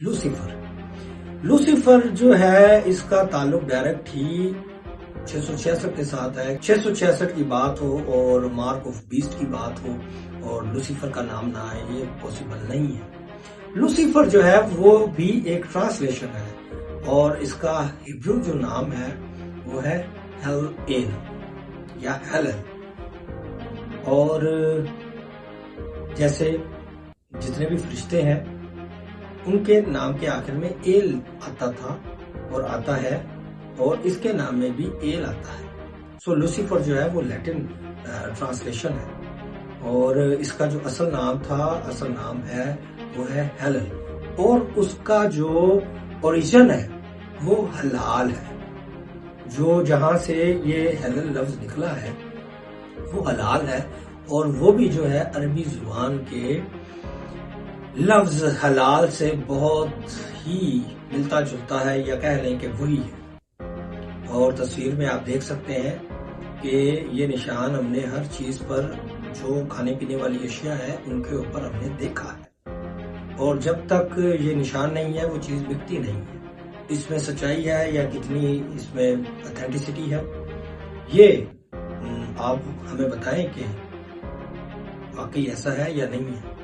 Lucifer जो है इसका ताल्लुक डायरेक्ट ही 666 के साथ है। 666 की बात हो और मार्क ऑफ बीस्ट की बात हो और लूसीफर का नाम ना आए, ये पॉसिबल नहीं है। लूसीफर जो है वो भी एक ट्रांसलेशन है और इसका हिब्रू जो नाम है वो है हेल या हेलन। और जैसे जितने भी फरिश्ते हैं उनके नाम के आखिर में एल आता था और आता है और इसके नाम में भी एल आता है। सो लूसीफर जो है वो लैटिन ट्रांसलेशन है और इसका जो असल नाम है वो है हेलन और उसका जो ओरिजिन है वो हलाल है। जो जहां से ये हेलन लफ्ज निकला है वो हलाल है और वो भी जो है अरबी जुबान के लफ्ज हलाल से बहुत ही मिलता जुलता है या कह लें कि वही है। और तस्वीर में आप देख सकते हैं कि ये निशान हमने हर चीज पर जो खाने पीने वाली अशिया है उनके ऊपर हमने देखा है और जब तक ये निशान नहीं है वो चीज बिकती नहीं है। इसमें सच्चाई है या कितनी इसमें ऑथेंटिसिटी है ये आप हमें बताएं कि वाकई ऐसा है या नहीं है।